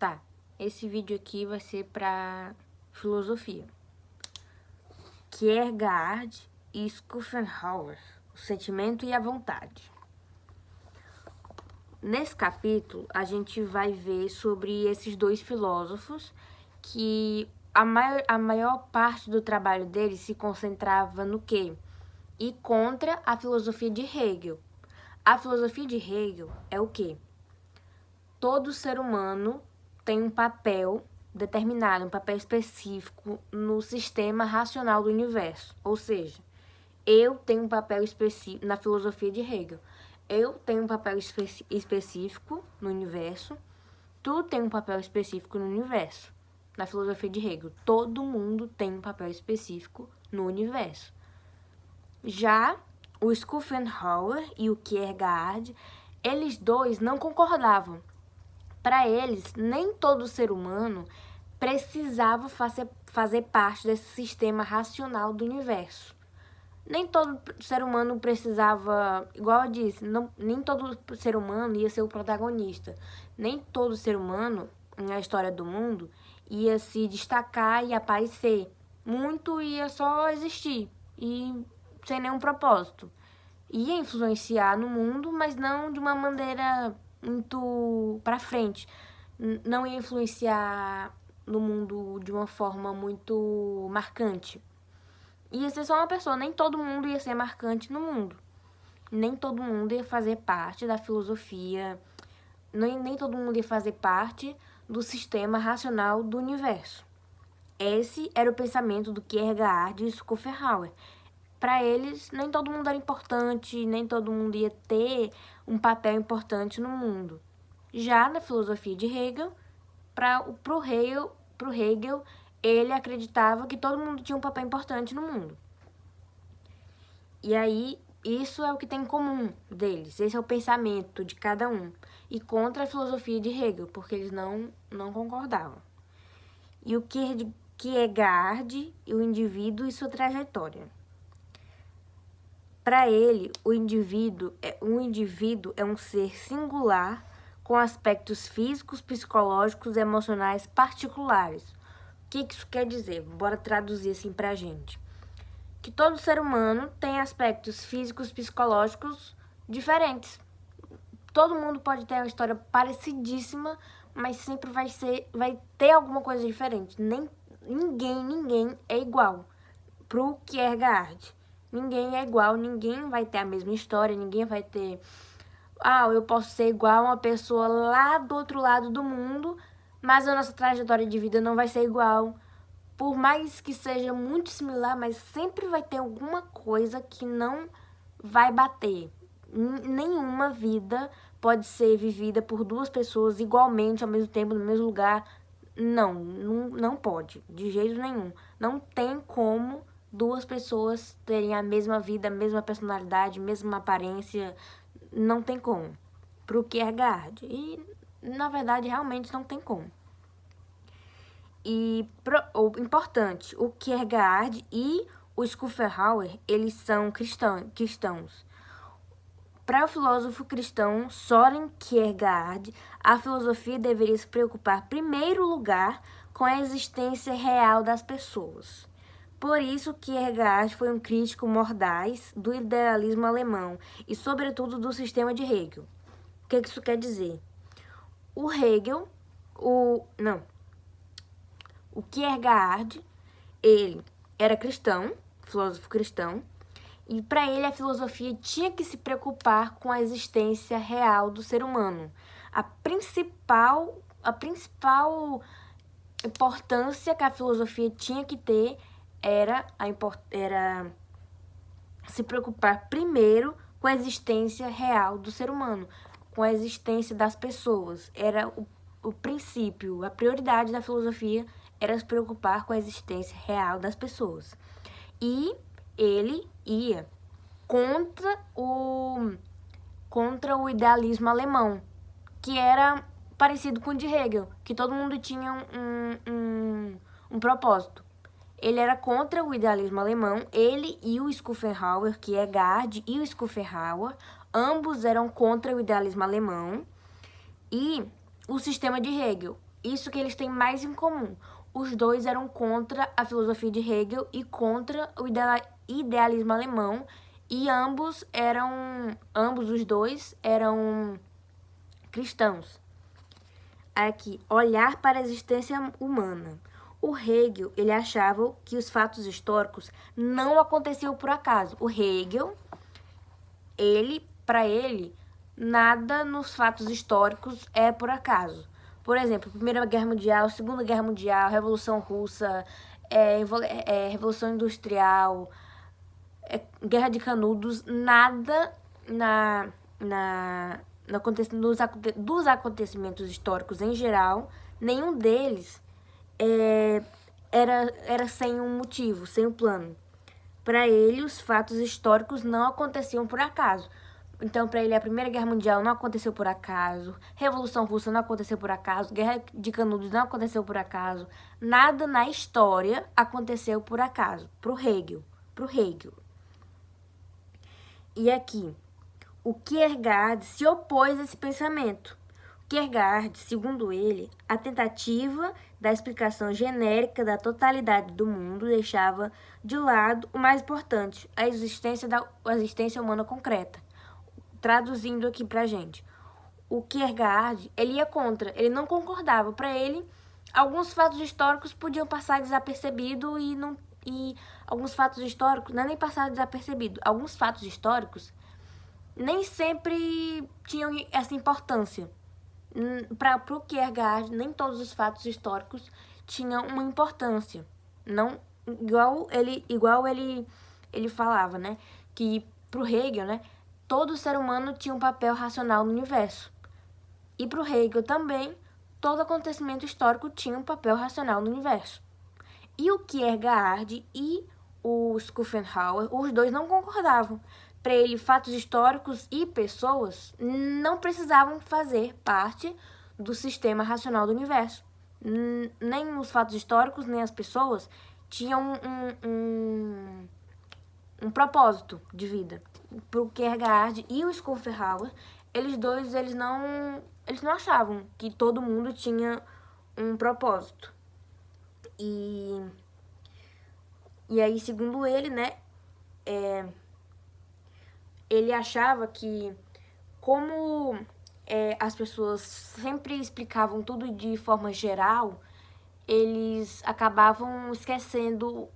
Tá, esse vídeo aqui vai ser para filosofia. Kierkegaard e Schopenhauer, o sentimento e a vontade. Nesse capítulo, a gente vai ver sobre esses dois filósofos que a maior parte do trabalho deles se concentrava no quê? E contra a filosofia de Hegel. A filosofia de Hegel é o quê? Todo ser humano tem um papel determinado, um papel específico no sistema racional do universo. Ou seja, eu tenho um papel específico na filosofia de Hegel. Eu tenho um papel específico no universo. Tu tem um papel específico no universo. Na filosofia de Hegel, todo mundo tem um papel específico no universo. Já o Schopenhauer e o Kierkegaard, eles dois não concordavam. Para eles, nem todo ser humano precisava fazer parte desse sistema racional do universo. Nem todo ser humano precisava, igual eu disse, nem todo ser humano ia ser o protagonista. Nem todo ser humano, na história do mundo, ia se destacar e aparecer. Muito ia só existir e sem nenhum propósito. Ia influenciar no mundo, mas não de uma maneira muito para frente. Não ia influenciar no mundo de uma forma muito marcante. Ia ser só uma pessoa, nem todo mundo ia ser marcante no mundo. Nem todo mundo ia fazer parte da filosofia, nem todo mundo ia fazer parte do sistema racional do universo. Esse era o pensamento do Kierkegaard e Schopenhauer. Para eles, nem todo mundo era importante, nem todo mundo ia ter um papel importante no mundo. Já na filosofia de Hegel, pro Hegel, ele acreditava que todo mundo tinha um papel importante no mundo. E aí, isso é o que tem em comum deles. Esse é o pensamento de cada um. E contra a filosofia de Hegel, porque eles não concordavam. E o Kierkegaard e o indivíduo e sua trajetória. Para ele, o indivíduo é um ser singular com aspectos físicos, psicológicos e emocionais particulares. O que isso quer dizer? Bora traduzir assim pra gente. Que todo ser humano tem aspectos físicos, psicológicos diferentes. Todo mundo pode ter uma história parecidíssima, mas sempre vai ter alguma coisa diferente. Ninguém é igual. Pro Kierkegaard, ninguém é igual, ninguém vai ter a mesma história, ninguém vai ter... eu posso ser igual a uma pessoa lá do outro lado do mundo, mas a nossa trajetória de vida não vai ser igual. Por mais que seja muito similar, mas sempre vai ter alguma coisa que não vai bater. Nenhuma vida pode ser vivida por duas pessoas igualmente, ao mesmo tempo, no mesmo lugar. Não pode, de jeito nenhum. Não tem como duas pessoas terem a mesma vida, a mesma personalidade, a mesma aparência. Não tem como. Pro Kierkegaard. E, na verdade, realmente não tem como. E, importante, o Kierkegaard e o Schopenhauer, eles são cristãos. Para o filósofo cristão Søren Kierkegaard, a filosofia deveria se preocupar, em primeiro lugar, com a existência real das pessoas. Por isso, Kierkegaard foi um crítico mordaz do idealismo alemão e, sobretudo, do sistema de Hegel. O que isso quer dizer? O Kierkegaard, ele era cristão, filósofo cristão, e para ele a filosofia tinha que se preocupar com a existência real do ser humano. A principal importância que a filosofia tinha que ter era se preocupar primeiro com a existência real do ser humano, com a existência das pessoas. Era o princípio, a prioridade da filosofia era se preocupar com a existência real das pessoas. E ele ia contra o idealismo alemão, que era parecido com o de Hegel, que todo mundo tinha um propósito. Ele era contra o idealismo alemão, ele e o Schopenhauer, Kierkegaard e o Schopenhauer, ambos eram contra o idealismo alemão e o sistema de Hegel. isso que eles têm mais em comum. Os dois eram contra a filosofia de Hegel e contra o idealismo alemão, e ambos os dois eram cristãos. Aqui, olhar para a existência humana. O Hegel, ele achava que os fatos históricos não aconteciam por acaso. O Hegel, para ele, nada nos fatos históricos é por acaso. Por exemplo, Primeira Guerra Mundial, Segunda Guerra Mundial, Revolução Russa, Revolução Industrial, Guerra de Canudos, nada dos acontecimentos históricos em geral, nenhum deles era sem um motivo, sem um plano. Para ele, os fatos históricos não aconteciam por acaso. Então, para ele, a Primeira Guerra Mundial não aconteceu por acaso, Revolução Russa não aconteceu por acaso, Guerra de Canudos não aconteceu por acaso, nada na história aconteceu por acaso, pro Hegel. E aqui, o Kierkegaard se opôs a esse pensamento. Kierkegaard, segundo ele, a tentativa da explicação genérica da totalidade do mundo deixava de lado o mais importante, a existência humana concreta. Traduzindo aqui pra gente, o Kierkegaard, ele ia contra, ele não concordava. Para ele, alguns fatos históricos podiam passar desapercebido e alguns fatos históricos não é nem passar desapercebido. Alguns fatos históricos nem sempre tinham essa importância. Para o Kierkegaard, nem todos os fatos históricos tinham uma importância. Não igual ele falava, né, que pro Hegel, né, todo ser humano tinha um papel racional no universo. E pro Hegel também, todo acontecimento histórico tinha um papel racional no universo. E o Kierkegaard e o Schopenhauer, os dois não concordavam. Para ele, fatos históricos e pessoas não precisavam fazer parte do sistema racional do universo. Nem os fatos históricos, nem as pessoas tinham um propósito de vida. Para o Kierkegaard e o Schopenhauer, eles não achavam que todo mundo tinha um propósito. E aí, segundo ele, né, ele achava que, como as pessoas sempre explicavam tudo de forma geral, eles acabavam esquecendo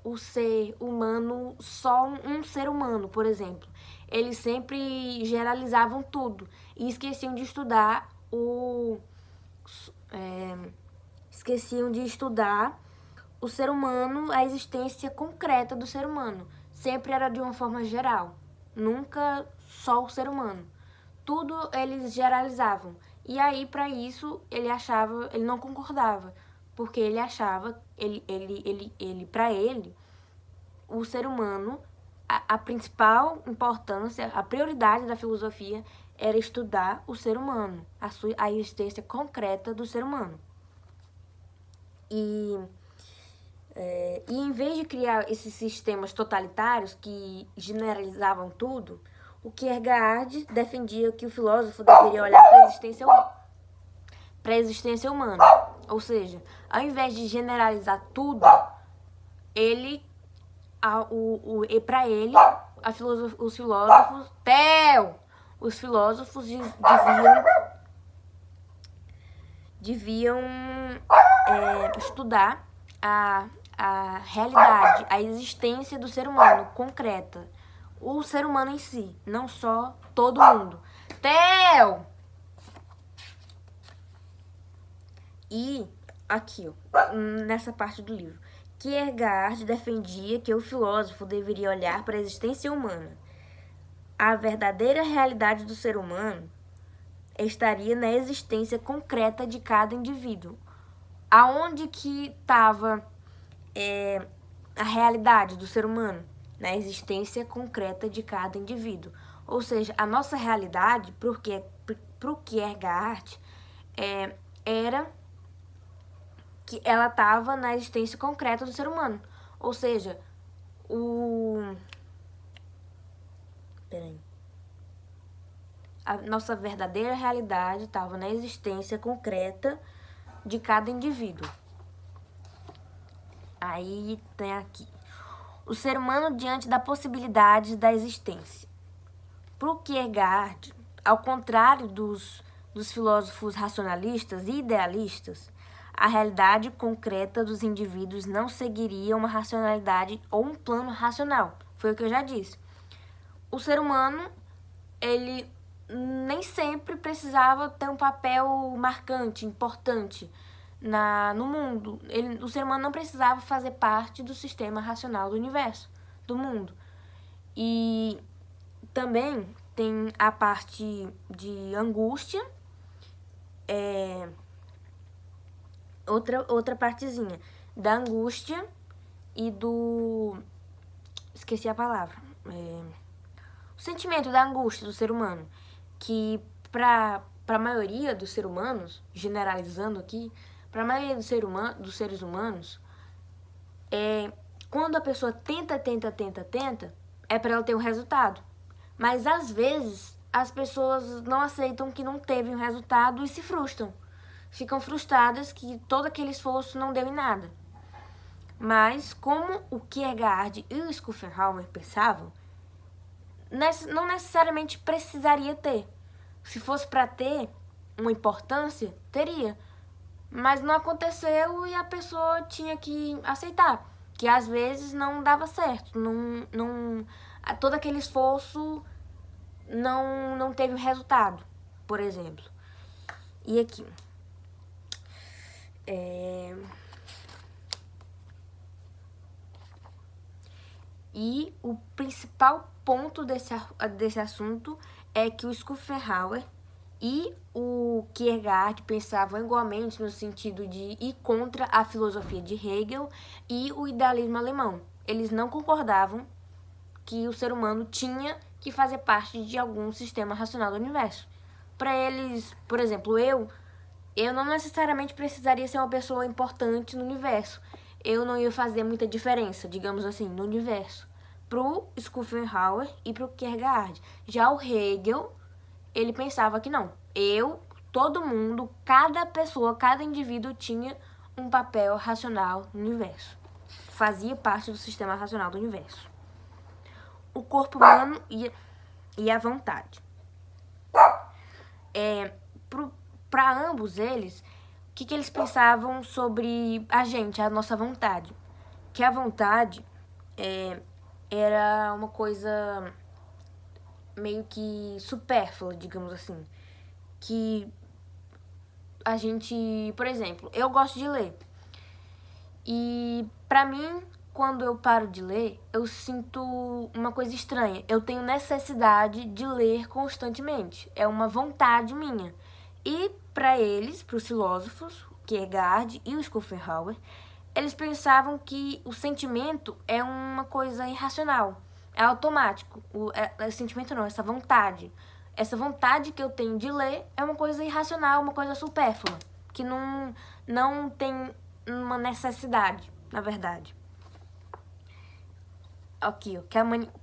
o ser humano, só um ser humano, por exemplo. Eles sempre generalizavam tudo e esqueciam de estudar o ser humano, a existência concreta do ser humano. Sempre era de uma forma geral, nunca só o ser humano. Tudo eles generalizavam. E aí, para isso, ele não concordava, porque ele achava, para ele, o ser humano, a principal importância, a prioridade da filosofia era estudar o ser humano, a existência concreta do ser humano. E em vez de criar esses sistemas totalitários que generalizavam tudo, o Kierkegaard defendia que o filósofo deveria olhar para a existência humana. Ou seja, ao invés de generalizar tudo, os filósofos deviam estudar a realidade, a existência do ser humano concreta. O ser humano em si, não só todo mundo. Theo! E aqui, ó, nessa parte do livro, Kierkegaard defendia que o filósofo deveria olhar para a existência humana. A verdadeira realidade do ser humano estaria na existência concreta de cada indivíduo. Aonde que estava a realidade do ser humano? Na existência concreta de cada indivíduo. Ou seja, a nossa realidade, para o Kierkegaard, era que ela estava na existência concreta do ser humano. Ou seja, a nossa verdadeira realidade estava na existência concreta de cada indivíduo. Aí tem aqui. O ser humano diante da possibilidade da existência. Para o Kierkegaard, ao contrário dos filósofos racionalistas e idealistas, a realidade concreta dos indivíduos não seguiria uma racionalidade ou um plano racional. Foi o que eu já disse. O ser humano, ele nem sempre precisava ter um papel marcante, importante no mundo. O ser humano não precisava fazer parte do sistema racional do universo, do mundo. E também tem a parte de angústia, outra partezinha da angústia e do... esqueci a palavra. O sentimento da angústia do ser humano, que para a maioria dos seres humanos, generalizando aqui, para a maioria dos seres humanos, quando a pessoa tenta, é para ela ter um resultado. Mas às vezes as pessoas não aceitam que não teve um resultado e se frustram. Ficam frustradas que todo aquele esforço não deu em nada. Mas como o Kierkegaard e o Schopenhauer pensavam, não necessariamente precisaria ter. Se fosse para ter uma importância, teria. Mas não aconteceu e a pessoa tinha que aceitar que às vezes não dava certo. Todo aquele esforço não teve resultado, por exemplo. E aqui. E o principal ponto desse assunto é que o Schopenhauer e o Kierkegaard pensavam igualmente no sentido de ir contra a filosofia de Hegel e o idealismo alemão. Eles não concordavam que o ser humano tinha que fazer parte de algum sistema racional do universo. Para eles, por exemplo, eu não necessariamente precisaria ser uma pessoa importante no universo. Eu não ia fazer muita diferença, digamos assim, no universo. Pro Schopenhauer e pro Kierkegaard. Já o Hegel, ele pensava que não. Todo mundo, cada pessoa, cada indivíduo tinha um papel racional no universo. Fazia parte do sistema racional do universo. O corpo humano e a vontade. Para ambos eles, o que eles pensavam sobre a gente, a nossa vontade? Que a vontade era uma coisa meio que supérflua, digamos assim. Que a gente, por exemplo, eu gosto de ler. E pra mim, quando eu paro de ler, eu sinto uma coisa estranha. Eu tenho necessidade de ler constantemente. É uma vontade minha. E para eles, para os filósofos, Kierkegaard e o Schopenhauer, eles pensavam que o sentimento é uma coisa irracional, é automático. Sentimento não, essa vontade. Essa vontade que eu tenho de ler é uma coisa irracional, uma coisa supérflua, que não tem uma necessidade, na verdade. Aqui,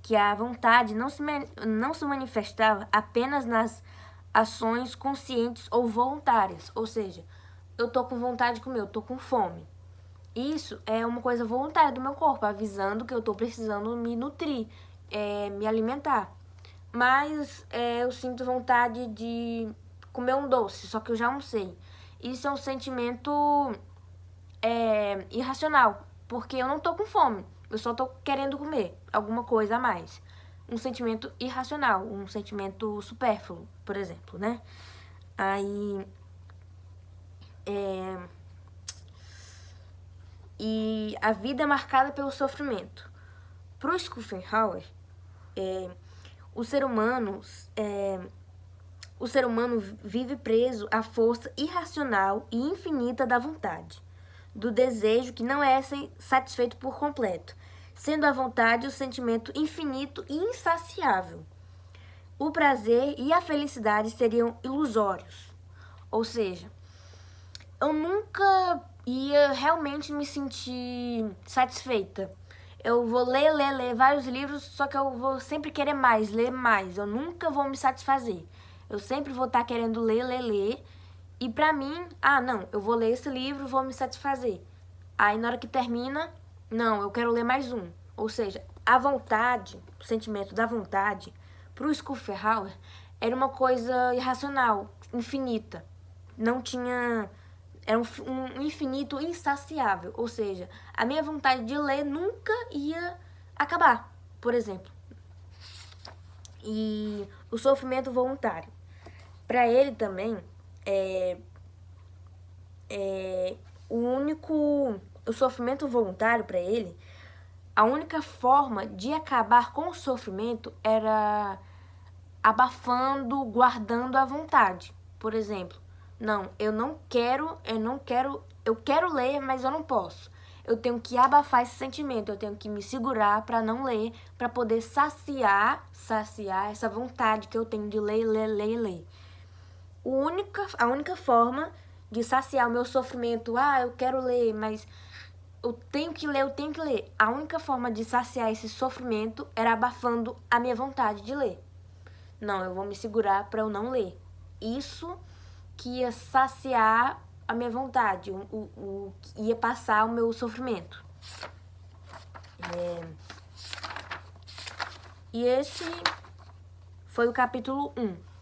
que a vontade não se manifestava apenas nas ações conscientes ou voluntárias. Ou seja, eu tô com vontade de comer, eu tô com fome. Isso é uma coisa voluntária do meu corpo, avisando que eu tô precisando me nutrir, me alimentar. Mas eu sinto vontade de comer um doce, só que eu já almocei. Isso é um sentimento irracional, porque eu não tô com fome, eu só tô querendo comer alguma coisa a mais. Um sentimento irracional, um sentimento supérfluo, por exemplo, né? Aí... E a vida é marcada pelo sofrimento. Para o Schopenhauer, o ser humano vive preso à força irracional e infinita da vontade, do desejo que não é satisfeito por completo, sendo a vontade o sentimento infinito e insaciável. O prazer e a felicidade seriam ilusórios. Ou seja, eu nunca ia realmente me sentir satisfeita. Eu vou ler vários livros, só que eu vou sempre querer ler mais. Eu nunca vou me satisfazer. Eu sempre vou estar querendo ler. E pra mim, não, eu vou ler esse livro, vou me satisfazer. Aí na hora que termina, não, eu quero ler mais um. Ou seja, a vontade, o sentimento da vontade, pro Schopenhauer, era uma coisa irracional, infinita. Não tinha... Era um infinito insaciável. Ou seja, a minha vontade de ler nunca ia acabar, por exemplo. E o sofrimento voluntário. Para ele também, o sofrimento voluntário para ele, a única forma de acabar com o sofrimento era abafando, guardando a vontade. Por exemplo, não, eu quero ler, mas eu não posso. Eu tenho que abafar esse sentimento, eu tenho que me segurar para não ler, para poder saciar essa vontade que eu tenho de ler. A única forma de saciar o meu sofrimento, eu quero ler, mas eu tenho que ler. A única forma de saciar esse sofrimento era abafando a minha vontade de ler. Não, eu vou me segurar para eu não ler. Isso que ia saciar a minha vontade, ia passar o meu sofrimento. E esse foi o capítulo 1.